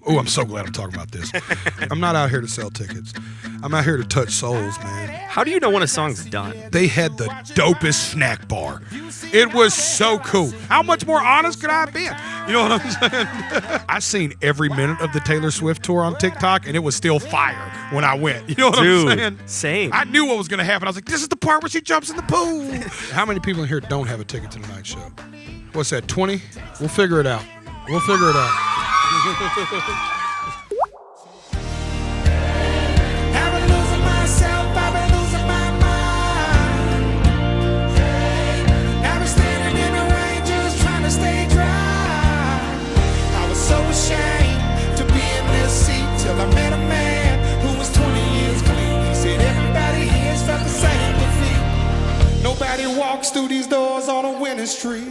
Oh, I'm so glad I'm talking about this. I'm not out here to sell tickets. I'm out here to touch souls, man. How do you know when a song's done? They had the dopest snack bar. It was so cool. How much more honest could I have been? You know what I'm saying? I seen every minute of the Taylor Swift tour on TikTok, and it was still fire when I went. You know what I'm saying? Same. I knew what was going to happen. I was like, this is the part where she jumps in the pool. How many people in here don't have a ticket to tonight's show? What's that, 20? We'll figure it out. We'll figure it out. I met a man who was 20 years clean. He said everybody here has felt the same defeat. Nobody walks through these doors on a winning streak.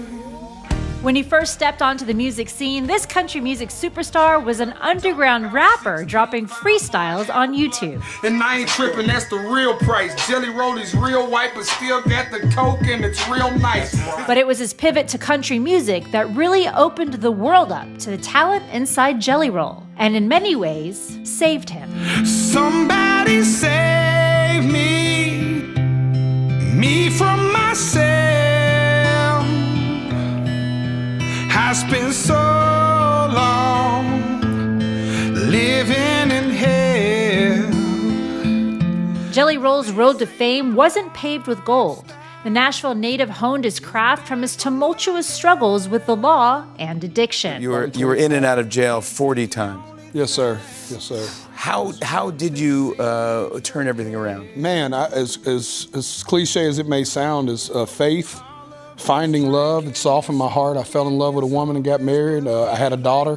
When he first stepped onto the music scene, this country music superstar was an underground rapper dropping freestyles on YouTube. And I ain't tripping, that's the real price. Jelly Roll is real white, but still got the coke and it's real nice. But it was his pivot to country music that really opened the world up to the talent inside Jelly Roll, and in many ways, saved him. Somebody save me from myself. I spent so long living in hell. Jelly Roll's road to fame wasn't paved with gold. The Nashville native honed his craft from his tumultuous struggles with the law and addiction. You were in and out of jail 40 times. Yes, sir. Yes, sir. How did you turn everything around? Man, as cliche as it may sound, is faith, finding love. It softened my heart. I fell in love with a woman and got married. I had a daughter.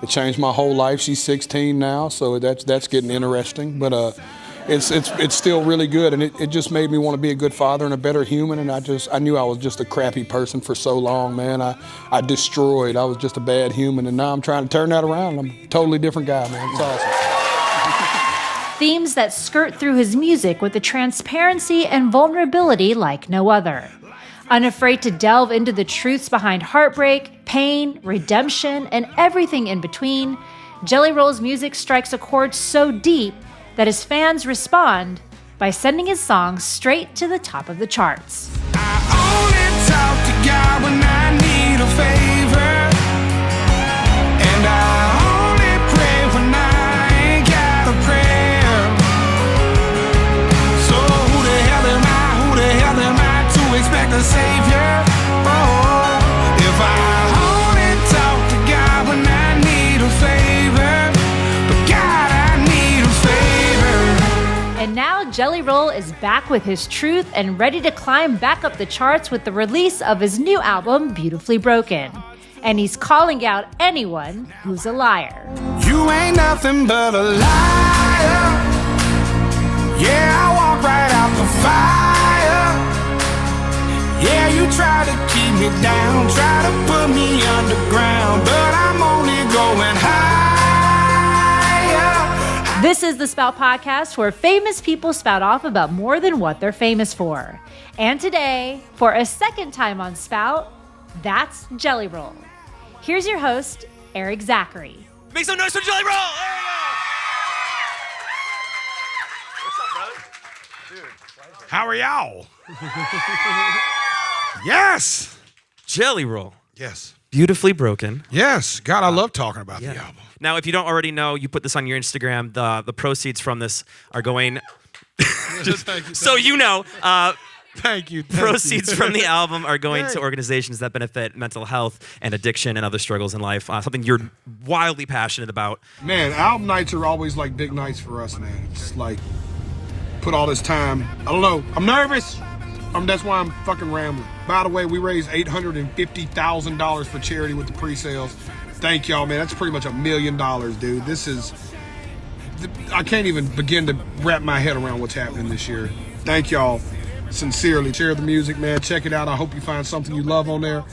It changed my whole life. She's 16 now, so that's getting interesting. But it's still really good, and it just made me want to be a good father and a better human. And I knew I was just a crappy person for so long, man. I destroyed. I was just a bad human, and now I'm trying to turn that around. I'm a totally different guy, man. It's awesome. Themes that skirt through his music with a transparency and vulnerability like no other. Unafraid to delve into the truths behind heartbreak, pain, redemption, and everything in between, Jelly Roll's music strikes a chord so deep that his fans respond by sending his songs straight to the top of the charts. I only talk to God when I need a favor, and I only pray when I ain't got a prayer. So who the hell am I to expect a savior? Oh, if I only talk to God when I need a favor, but God, I need a favor. And now Jelly Roll is back with his truth and ready to climb back up the charts with the release of his new album, Beautifully Broken. And he's calling out anyone who's a liar. You ain't nothing but a liar. Yeah, I walk right out the fire. Yeah, you try to keep me down, try to put me underground, but I'm only going higher. This is the Spout Podcast, where famous people spout off about more than what they're famous for. And today, for a second time on Spout, that's Jelly Roll. Here's your host, Erik Zachary. Make some noise for Jelly Roll! There we go! What's up, brother? Dude, How are y'all? Yes. Jelly Roll. Yes. Beautifully Broken. Yes. God, I love talking about the album. Now, if you don't already know, you put this on your Instagram. The proceeds from this are going... So you know... Thank you. Proceeds from the album are going to organizations that benefit mental health and addiction and other struggles in life. Something you're wildly passionate about. Man, album nights are always like big nights for us, man. It's like, put all this time. I don't know. I'm nervous. That's why I'm fucking rambling. By the way, we raised $850,000 for charity with the pre-sales. Thank y'all, man. That's pretty much $1 million, dude. This is... I can't even begin to wrap my head around what's happening this year. Thank y'all. Sincerely. Share the music, man. Check it out. I hope you find something you love on there.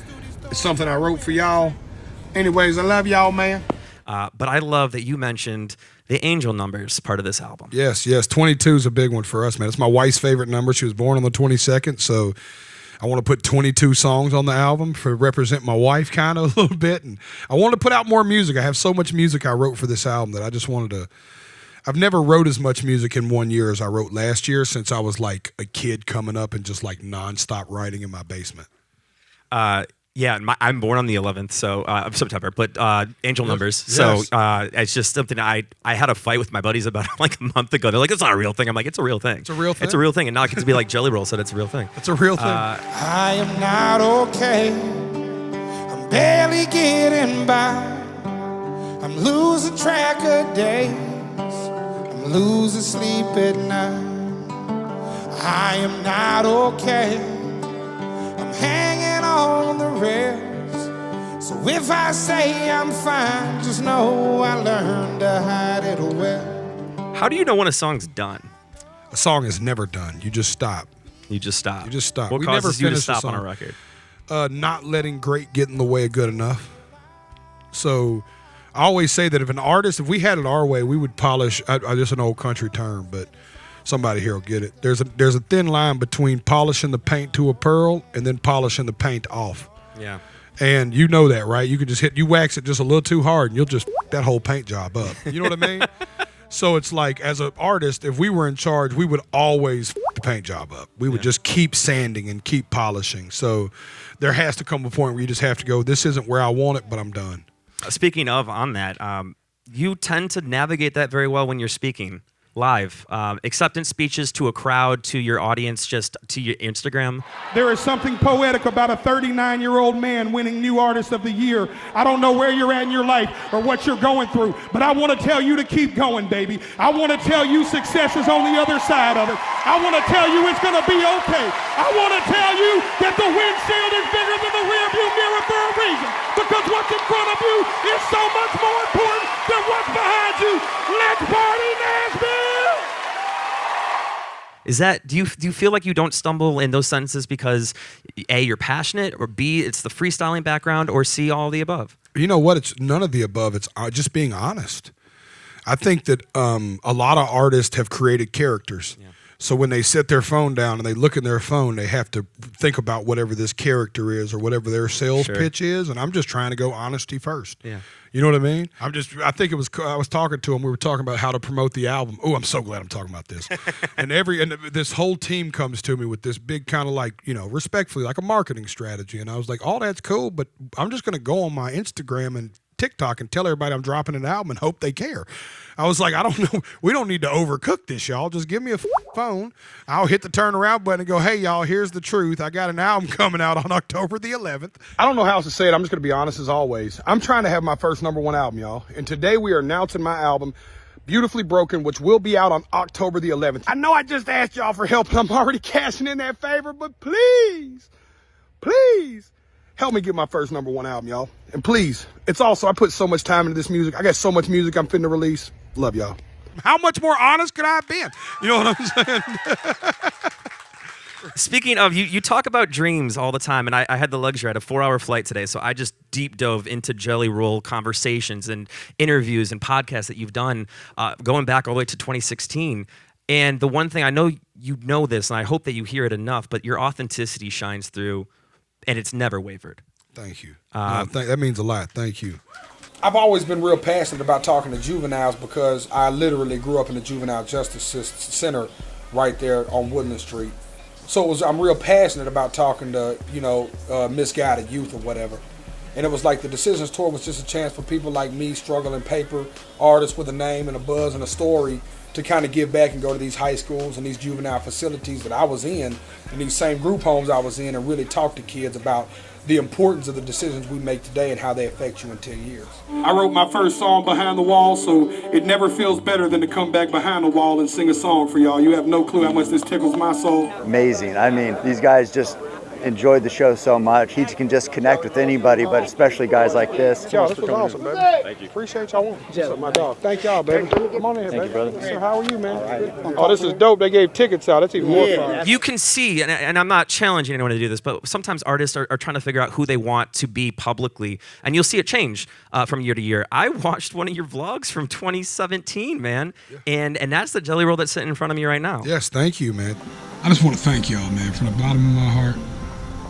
It's something I wrote for y'all. Anyways, I love y'all, man. But I love that you mentioned the angel numbers part of this album. Yes. 22 is a big one for us, man. It's my wife's favorite number. She was born on the 22nd, so I want to put 22 songs on the album to represent my wife kind of a little bit. And I want to put out more music. I have so much music I wrote for this album that I just wanted to. I've never wrote as much music in 1 year as I wrote last year since I was like a kid coming up and just like nonstop writing in my basement. Yeah, I'm born on the 11th, so of September, but angel numbers. So it's just something I had a fight with my buddies about like a month ago. They're like, "It's not a real thing." I'm like, "It's a real thing. It's a real thing. It's a real thing." And now it gets to be like Jelly Roll said, "It's a real thing." It's a real thing. I am not okay. I'm barely getting by. I'm losing track of days. I'm losing sleep at night. I am not okay. I'm hanging on the rails. So if I say I'm fine, just know I learned to hide it well. How do you know when a song's done? A song is never done. You just stop. You just stop. You just stop. What We causes never you to finish a stop on a song. record? Not letting great get in the way of good enough. So I always say that if we had it our way, we would polish. Just an old country term, but somebody here will get it. There's a thin line between polishing the paint to a pearl and then polishing the paint off. Yeah. And you know that, right? You can just you wax it just a little too hard and you'll just that whole paint job up. You know what I mean? So it's like, as an artist, if we were in charge, we would always the paint job up. We would just keep sanding and keep polishing. So there has to come a point where you just have to go, this isn't where I want it, but I'm done. Speaking of on that, you tend to navigate that very well when you're speaking live. Acceptance speeches to a crowd, to your audience, just to your Instagram. There is something poetic about a 39-year-old man winning New Artist of the Year. I don't know where you're at in your life or what you're going through, but I want to tell you to keep going, baby. I want to tell you success is on the other side of it. I want to tell you it's going to be okay. I want to tell you that the windshield is bigger than the rearview mirror for a reason, because what's in front of you is so much more important than what's behind you. Let's party, Nashville! Is that, do you feel like you don't stumble in those sentences because A, you're passionate, or B, it's the freestyling background, or C, all the above? You know what? It's none of the above. It's just being honest. I think that a lot of artists have created characters. Yeah. So when they set their phone down and they look in their phone, they have to think about whatever this character is or whatever their sales pitch is. And I'm just trying to go honesty first. Yeah. You know what I mean? I think I was talking to him. We were talking about how to promote the album. Oh, I'm so glad I'm talking about this. and this whole team comes to me with this big kind of like, respectfully, like a marketing strategy. And I was like, all that's cool, but I'm just going to go on my Instagram and TikTok and tell everybody I'm dropping an album and hope they care. I was like, I don't know. We don't need to overcook this, y'all. Just give me a phone. I'll hit the turnaround button and go, hey, y'all, here's the truth. I got an album coming out on October the 11th. I don't know how else to say it. I'm just going to be honest as always. I'm trying to have my first #1 album, y'all. And today we are announcing my album, Beautifully Broken, which will be out on October the 11th. I know I just asked y'all for help and I'm already cashing in that favor, but please, help me get my first #1 album, y'all. And please, it's also, I put so much time into this music. I got so much music I'm finna release. Love y'all. How much more honest could I have been? You know what I'm saying? Speaking of, you talk about dreams all the time, and I had the luxury. I had a 4-hour flight today, so I just deep dove into Jelly Roll conversations and interviews and podcasts that you've done going back all the way to 2016. And the one thing, I know you know this, and I hope that you hear it enough, but your authenticity shines through, and it's never wavered. Thank you. That means a lot. Thank you. I've always been real passionate about talking to juveniles because I literally grew up in the juvenile justice center right there on Woodland Street. So I'm real passionate about talking to, misguided youth or whatever. And it was like the Decisions Tour was just a chance for people like me, struggling paper artists with a name and a buzz and a story, to kind of give back and go to these high schools and these juvenile facilities that I was in, and these same group homes I was in, and really talk to kids about the importance of the decisions we make today and how they affect you in 10 years. I wrote my first song, Behind the Wall, so it never feels better than to come back behind the wall and sing a song for y'all. You have no clue how much this tickles my soul. Amazing. I mean, these guys just enjoyed the show so much. He can just connect with anybody, but especially guys like this. Y'all, this was awesome, baby. Thank you. Appreciate y'all. What's up, my dog? Thank y'all, baby. Come on in here, baby. Thank you, brother. So how are you, man? Right. Oh, this is dope. They gave tickets out. That's even more fun. You can see, and I'm not challenging anyone to do this, but sometimes artists are trying to figure out who they want to be publicly, and you'll see it change from year to year. I watched one of your vlogs from 2017, man, and that's the Jelly Roll that's sitting in front of me right now. Yes, thank you, man. I just want to thank y'all, man, from the bottom of my heart.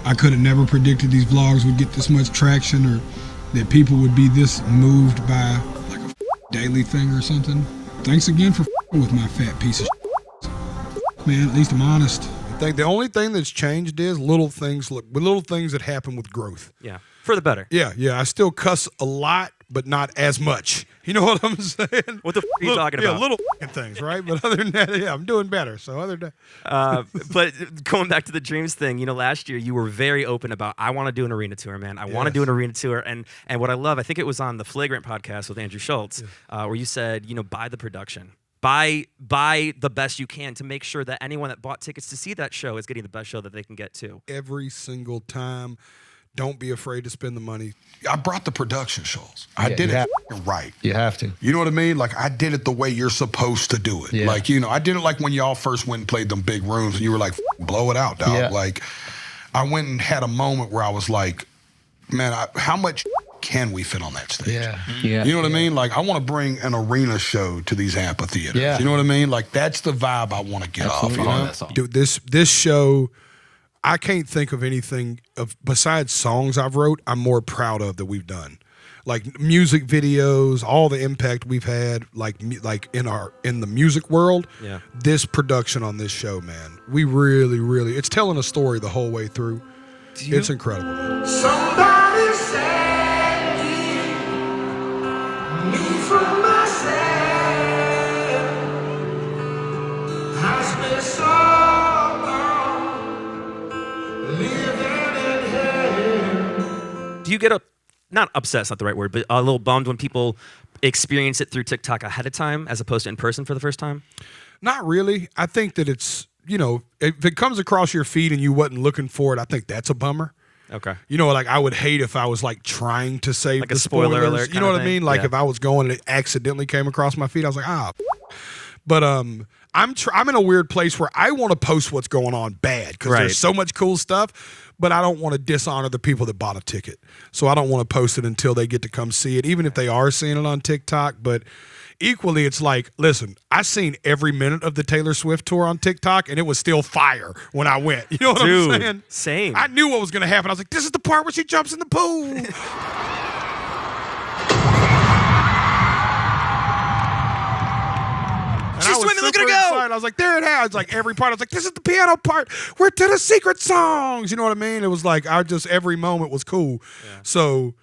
I could have never predicted these vlogs would get this much traction or that people would be this moved by like a daily thing or something. Thanks again for with my fat piece of shit. Man, at least I'm honest. I think the only thing that's changed is little things that happen with growth. Yeah, for the better. Yeah. I still cuss a lot, but not as much. You know what I'm saying? What the are you talking about? Yeah, little things, right? But other than that, yeah, I'm doing better. So other than that. But going back to the dreams thing, last year you were very open about, I want to do an arena tour, man. I want to do an arena tour. And what I love, I think it was on the Flagrant podcast with Andrew Schultz, where you said, buy the production. Buy the best you can to make sure that anyone that bought tickets to see that show is getting the best show that they can get to. Every single time. Don't be afraid to spend the money. I brought the production shows. I did it right. You have to. You know what I mean? Like, I did it the way you're supposed to do it. Yeah. Like, I did it like when y'all first went and played them big rooms and you were like, blow it out, dog. Yeah. Like, I went and had a moment where I was like, man, how much can we fit on that stage? Yeah. You know what I mean? Like, I want to bring an arena show to these amphitheaters. Yeah. You know what I mean? Like, that's the vibe I want to get off. You know? That's all. Dude, this show, I can't think of anything besides songs I've wrote I'm more proud of that we've done. Like music videos, all the impact we've had, like in the music world. Yeah. This production on this show, man, we really, it's telling a story the whole way through. It's incredible, man. Somebody saved me from myself. Has been so long living in hell. Do you get not upset's not the right word, but a little bummed when people experience it through TikTok ahead of time as opposed to in person for the first time? Not really. I think that it's, if it comes across your feed and you wasn't looking for it, I think that's a bummer. Okay. Like I would hate if I was like trying to save like the a spoiler spoilers. alert. You know what I thing? mean? Like Yeah. if I was going and it accidentally came across my feed, I was like, But I'm in a weird place where I want to post what's going on bad because Right. there's so much cool stuff, but I don't want to dishonor the people that bought a ticket. So I don't want to post it until they get to come see it, even if they are seeing it on TikTok. But equally, it's like, listen, I seen every minute of the Taylor Swift tour on TikTok, and it was still fire when I went. You know what Dude, I'm saying? same. I knew what was going to happen. I was like, this is the part where she jumps in the pool. She's swimming, look at her go. Excited. I was like, there it is. Like every part. I was like, this is the piano part. We're to the secret songs. You know what I mean? It was like, every moment was cool. Yeah. So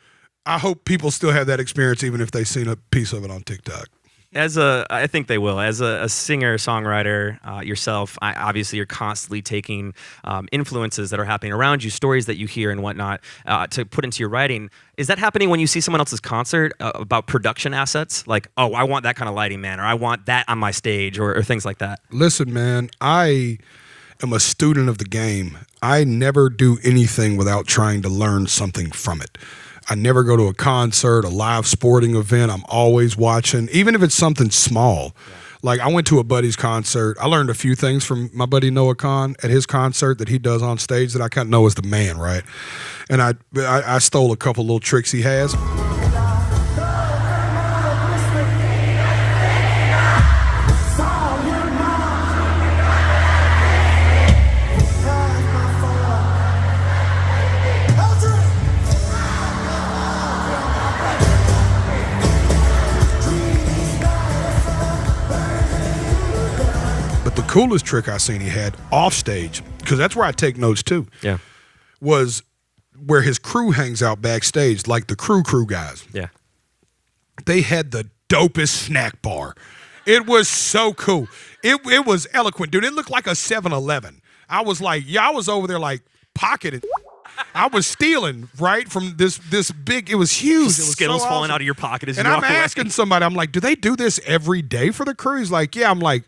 I hope people still have that experience, even if they've seen a piece of it on TikTok. I think they will. As a singer, songwriter yourself, obviously you're constantly taking influences that are happening around you, stories that you hear and whatnot, to put into your writing. Is that happening when you see someone else's concert about production assets? Like, oh, I want that kind of lighting, man, or I want that on my stage, or things like that? Listen, man, I am a student of the game. I never do anything without trying to learn something from it. I never go to a concert, a live sporting event. I'm always watching, even if it's something small. Yeah. Like I went to a buddy's concert. I learned a few things from my buddy Noah Khan at his concert that he does on stage that I kind of know is the man, right? And I stole a couple little tricks he has. Coolest trick I seen he had off stage, because that's where I take notes too. Yeah, was where his crew hangs out backstage, like the crew guys. Yeah, they had the dopest snack bar. It was so cool. It was eloquent, dude. It looked like a 7-Eleven. I was like, I was over there like pocketing. I was stealing right from this big. It was huge. It was Skittles so falling awesome. out of your pocket as and you I'm walk away. asking somebody. I'm like, do they do this every day for the crew? He's like, yeah. I'm like,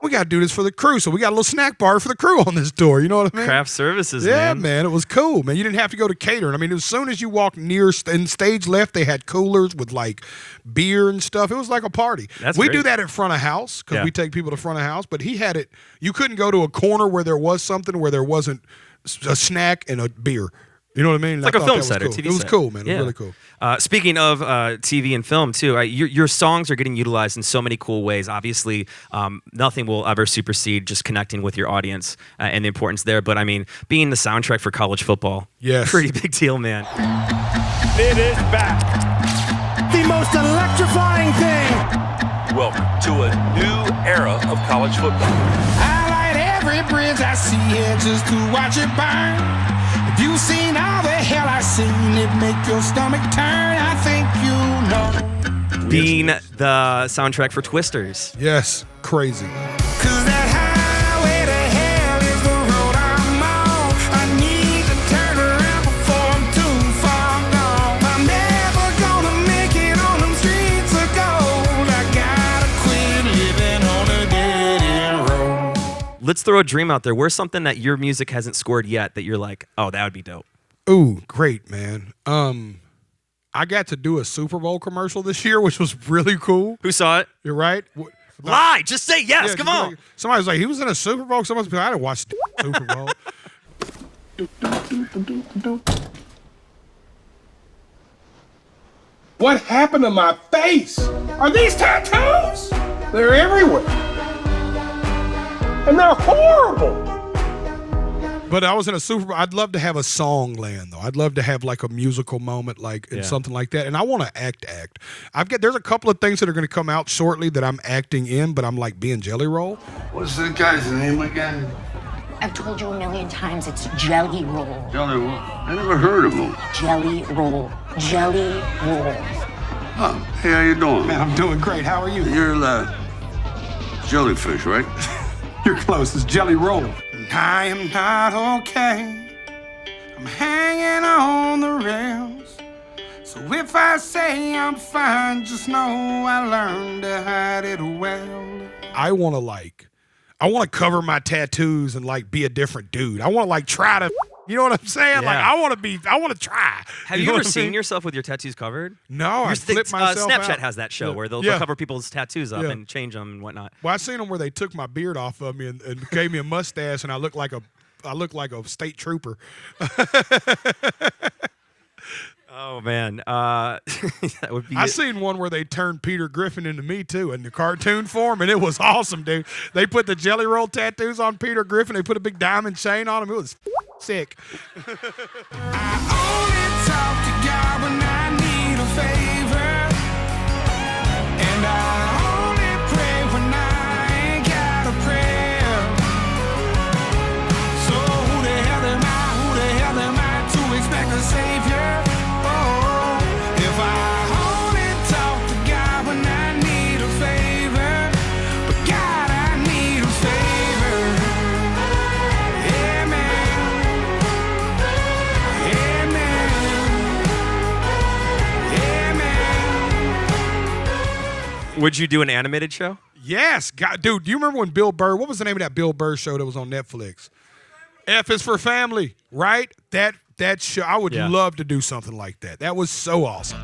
we got to do this for the crew. So we got a little snack bar for the crew on this tour. You know what I mean? Craft services, yeah, man. It was cool, man. You didn't have to go to catering. I mean, as soon as you walked near and stage left, they had coolers with like beer and stuff. It was like a party. We do that at front of house because we take people to front of house. But he had it. You couldn't go to a corner where there was something where there wasn't a snack and a beer. You know what I mean? It's like a film set or cool. TV set. It was cool, man. It Yeah. was really cool. Speaking of TV and film, too, your songs are getting utilized in so many cool ways. Obviously, nothing will ever supersede just connecting with your audience and the importance there. But, I mean, being the soundtrack for college football, Yes. pretty big deal, man. It is back. The most electrifying thing. Welcome to a new era of college football. I light every bridge I see here just to watch it burn. If you've seen all the hell I've seen, it make your stomach turn. I think you know. Being the soundtrack for Twisters. Yes, crazy. 'Cause that highway to hell is the road I'm on. I need to turn around before I'm too far gone. I'm never gonna make it on them streets of gold. I gotta quit living on a dead end road. Let's throw a dream out there. Where's something that your music hasn't scored yet that you're like, oh, that would be dope? Ooh, great, man. I got to do a Super Bowl commercial this year, which was really cool. Who saw it? You're right. Lie. Just say yes. Yeah, Come just on. like- somebody was like, he was in a Super Bowl. Somebody was like, I didn't watch the Super Bowl. What happened to my face? Are these tattoos? They're everywhere. And they're horrible. But I was in a Super Bowl. I'd love to have a song land, though. I'd love to have like a musical moment, like in something like that. And I want to act. There's a couple of things that are going to come out shortly that I'm acting in, but I'm like being Jelly Roll. What's the guy's name again? I've told you a million times, it's Jelly Roll. Jelly Roll. I never heard of him. Jelly Roll. Jelly Roll. Oh, hey, how you doing? Man, I'm doing great. How are you? You're jellyfish, right? You're close. It's Jelly Roll. I am not okay. I'm hanging on the rails. So if I say I'm fine, just know I learned to hide it well. I want to cover my tattoos and like be a different dude. I want to like try to, you know what I'm saying? Yeah. Like I want to try. Have you know ever what I'm seen saying? yourself with your tattoos covered? No, I flipped myself Snapchat out. has that show where they'll Yeah. cover people's tattoos up Yeah. and change them and whatnot. Well, I seen them where they took my beard off of me and gave me a mustache, and I look like a state trooper. Oh man, that would be. I seen one where they turned Peter Griffin into me too in the cartoon form, and it was awesome, dude. They put the Jelly Roll tattoos on Peter Griffin. They put a big diamond chain on him. It was sick. I only talk to God when I need a favor. And I only pray when I ain't got a prayer. So who the hell am I to expect a savior? Oh, if I only talk to God when I need a favor. But God, I need a favor. Yeah, man. Yeah, man. Yeah, man. Would you do an animated show? Yes, God, dude. Do you remember when Bill Burr? What was the name of that Bill Burr show that was on Netflix? F is for Family, right? That show. I would love to do something like that. That was so awesome.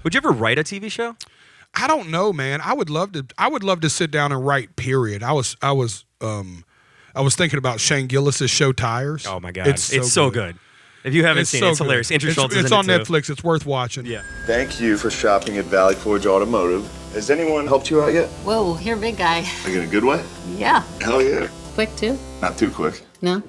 Would you ever write a TV show? I don't know, man. I would love to sit down and write. Period. I was thinking about Shane Gillis's show Tires. Oh my God, it's so good. If you haven't seen it, it's hilarious. Andrew Schultz is it's in on it, too. Netflix. It's worth watching. Yeah. Thank you for shopping at Valley Forge Automotive. Has anyone helped you out yet? Whoa, you're a big guy. Like in a good way? Yeah. Hell yeah. Quick, too? Not too quick. No?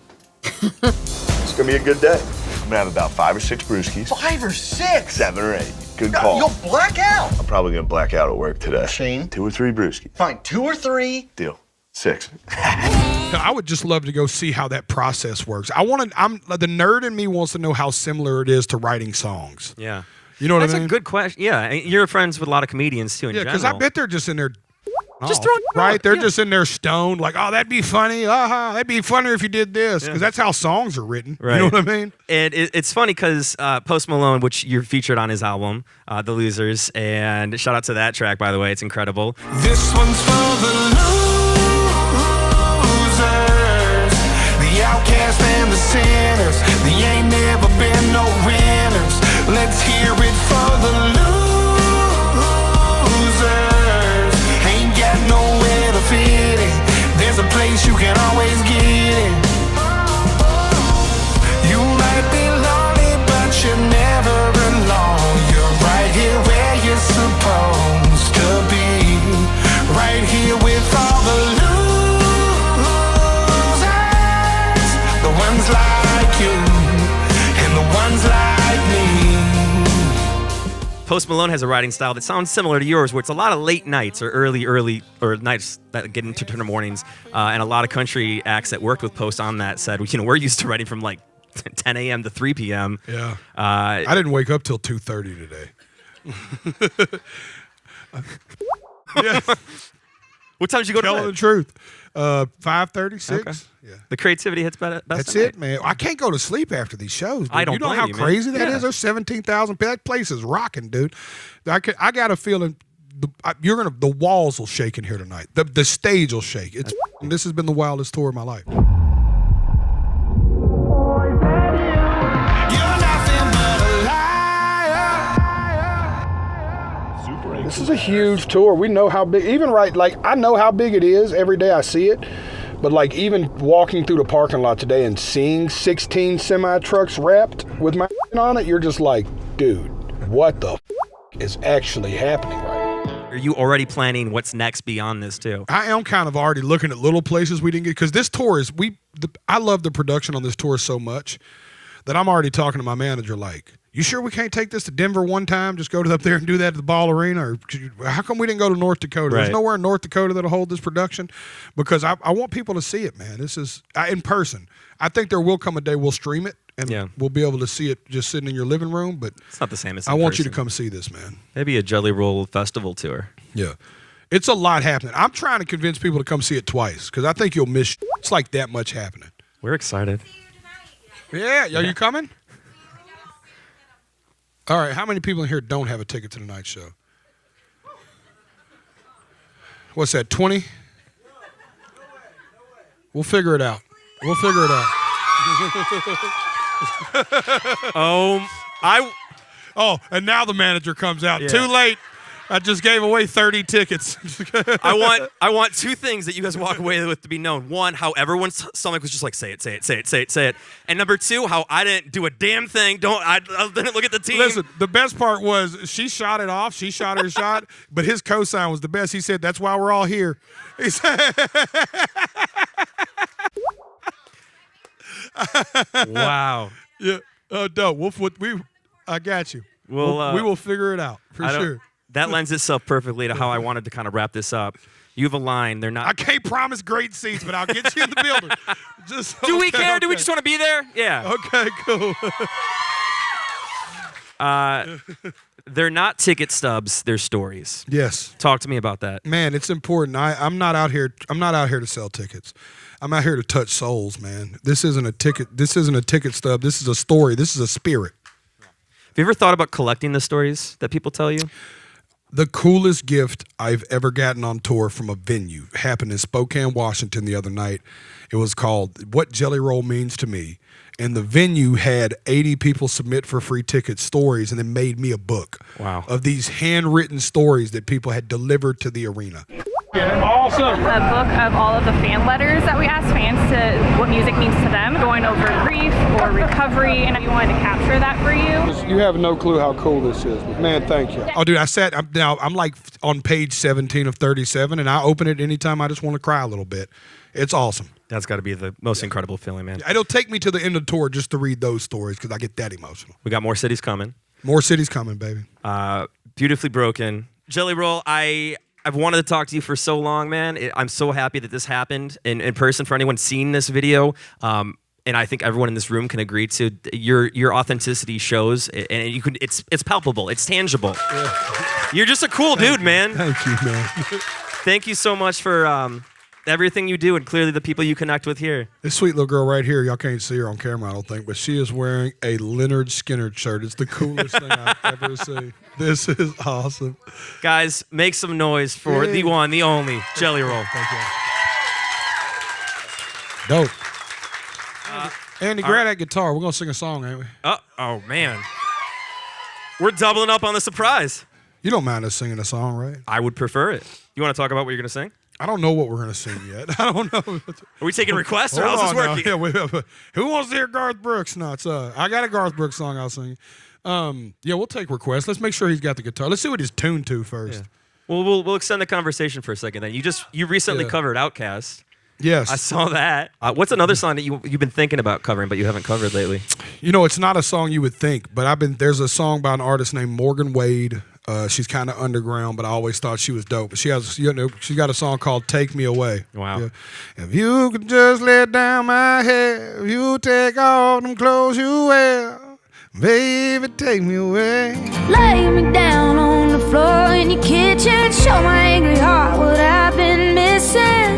It's gonna be a good day. I'm gonna have about 5 or 6 brewskis. 5 or 6? 7 or 8. Good call. You'll black out. I'm probably gonna black out at work today. Shane? 2 or 3 brewskis. Fine, 2 or 3. Deal. 6. I would just love to go see how that process works. The nerd in me wants to know how similar it is to writing songs. Yeah. You know what That's I mean? a good question. Yeah, and you're friends with a lot of comedians too. In Yeah, because I general. bet they're just in there Just throwing it right? out. They're just in there stoned, like, oh, that'd be funny. That'd be funnier if you did this, because that's how songs are written. Right. You know what I mean? And it's funny because Post Malone, which you're featured on his album, The Losers, and shout out to that track, by the way. It's incredible. This one's for the losers, the outcasts and the sinners. They ain't never been no winners. Let's hear it for the losers. Ain't got nowhere to fit in. There's a place you can always get in. You might be lonely, but you're never alone. You're right here where you're supposed to be. Right here with all the losers, the ones like you and the ones like me. Post Malone has a writing style that sounds similar to yours, where it's a lot of late nights or early or nights that get into turn of mornings, and a lot of country acts that worked with Post on that said, we're used to writing from like 10 a.m. to 3 p.m. Yeah. I didn't wake up till 2:30 today. Yeah. What time did you go to Telling bed? the truth. 5:30, 6. Okay. Yeah. The creativity hits best. That's at night. it, man. I can't go to sleep after these shows. Dude. I don't You know blame how you, man. crazy that Yeah. is? There's 17,000 people. That place is rocking, dude. I got a feeling the walls will shake in here tonight. The stage will shake. This has been the wildest tour of my life. This is a huge tour. We know how big, I know how big it is every day I see it, but like even walking through the parking lot today and seeing 16 semi trucks wrapped with my on it, you're just like, dude, what the is actually happening right now? Are you already planning what's next beyond this too? I am kind of already looking at little places we didn't get, because this tour is, I love the production on this tour so much that I'm already talking to my manager like, you sure we can't take this to Denver one time? Just go up there and do that at the Ball Arena? Or how come we didn't go to North Dakota? Right. There's nowhere in North Dakota that'll hold this production, because I want people to see it, man. This is in person. I think there will come a day we'll stream it and we'll be able to see it just sitting in your living room. But it's not the same as I want you to come see this, man. Maybe a Jelly Roll festival tour. Yeah. It's a lot happening. I'm trying to convince people to come see it twice, because I think you'll miss. It's like that much happening. We're excited. Yeah. Are you coming? All right, how many people in here don't have a ticket to the night show? What's that, 20? We'll figure it out. And now the manager comes out. Yeah. Too late. I just gave away 30 tickets. I want two things that you guys walk away with to be known. One, how everyone's stomach was just like, say it. And number two, how I didn't do a damn thing. I didn't look at the team. Listen, the best part was she shot it off. She shot her shot, but his cosign was the best. He said, that's why we're all here. He said, wow. Yeah. No, I got you. We will figure it out for sure. That lends itself perfectly to how I wanted to kind of wrap this up. You have a line. They're not. I can't promise great seats, but I'll get you in the building. Do we care? Do we just want to be there? Yeah. Okay, cool. They're not ticket stubs. They're stories. Yes. Talk to me about that. Man, it's important. I'm not out here to sell tickets. I'm out here to touch souls, man. This isn't a ticket. This isn't a ticket stub. This is a story. This is a spirit. Have you ever thought about collecting the stories that people tell you? The coolest gift I've ever gotten on tour from a venue happened in Spokane, Washington the other night. It was called What Jelly Roll Means to Me. And the venue had 80 people submit for free ticket stories, and then made me a book of these handwritten stories that people had delivered to the arena. Awesome. A book of all of the fan letters that we asked fans to what music means to them, going over grief or recovery, and we wanted to capture that for you. You have no clue how cool this is. Man, thank you. Oh, dude, I'm like on page 17 of 37, and I open it anytime I just want to cry a little bit. It's awesome. That's got to be the most incredible feeling, man. It'll take me to the end of the tour just to read those stories, because I get that emotional. We got more cities coming. More cities coming, baby. Beautifully broken. Jelly Roll, I've wanted to talk to you for so long, man. I'm so happy that this happened in person for anyone seeing this video. And I think everyone in this room can agree to your authenticity shows, and it's palpable, it's tangible. Yeah. You're just a cool dude, man. Thank you, man. thank you so much for everything you do and clearly the people you connect with here. This sweet little girl right here, y'all can't see her on camera, I don't think, but she is wearing a Leonard Skinner shirt. It's the coolest thing I've ever seen. This is awesome. Guys, make some noise for the one, the only, Jelly Roll. Thank you. Dope. Andy, grab that guitar. We're going to sing a song, ain't we? Oh, man. We're doubling up on the surprise. You don't mind us singing a song, right? I would prefer it. You want to talk about what you're going to sing? I don't know what we're going to sing yet. I don't know. Are we taking requests or how's this working? Yeah, who wants to hear Garth Brooks? No, I got a Garth Brooks song I'll sing. Yeah, we'll take requests. Let's make sure he's got the guitar. Let's see what he's tuned to first. Yeah. Well, we'll extend the conversation for a second then. You recently covered Outkast. Yes. I saw that. What's another song that you've been thinking about covering but you haven't covered lately? You know, it's not a song you would think, but there's a song by an artist named Morgan Wade. She's kind of underground, but I always thought she was dope. She got a song called "Take Me Away." Wow. Yeah. If you could just let down my hair, if you take off them clothes you wear, baby, take me away. Lay me down on the floor in your kitchen, show my angry heart what I've been missing.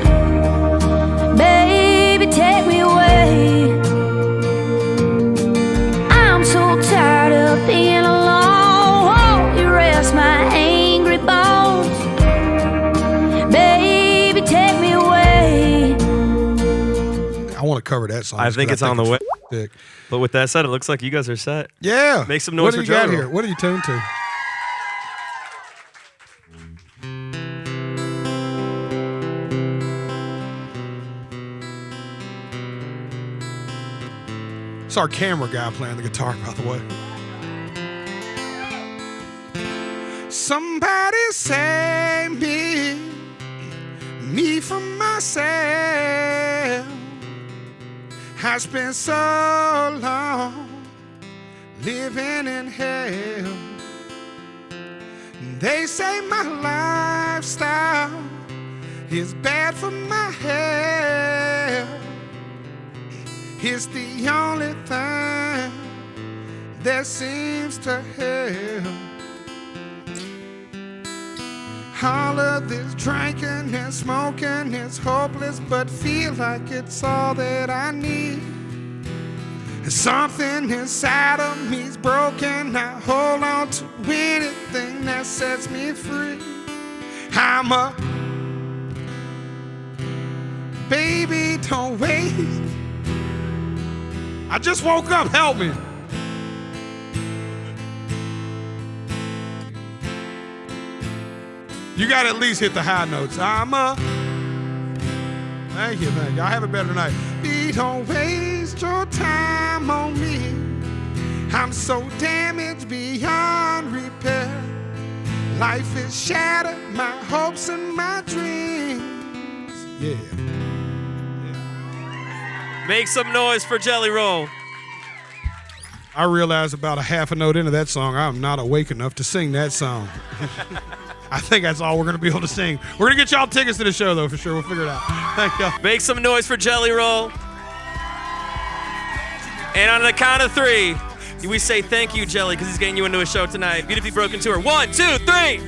Baby, take me away. I'm so tired of being alone. Won't you rest my angry bones? Baby, take me away. I want to cover that song. I think it's on the way. Thick. But with that said, it looks like you guys are set. Yeah. Make some noise for Joe. What do you got here? What are you tuned to? It's our camera guy playing the guitar, by the way. Somebody save me from myself. I spent so long living in hell. They say my lifestyle is bad for my health. It's the only thing that seems to help. All of this drinking and smoking is hopeless, but feel like it's all that I need. Something inside of me's broken. I hold on to anything that sets me free. I'm a baby, don't wait. I just woke up, help me. You got to at least hit the high notes. Thank you. I have a better night. Don't waste your time on me. I'm so damaged beyond repair. Life is shattered, my hopes and my dreams. Yeah. Make some noise for Jelly Roll. I realized about a half a note into that song, I'm not awake enough to sing that song. I think that's all we're going to be able to sing. We're going to get y'all tickets to the show, though, for sure. We'll figure it out. Thank y'all. Make some noise for Jelly Roll. And on the count of 3, we say thank you, Jelly, because he's getting you into a show tonight. Beautifully Broken Tour. 1, 2, 3.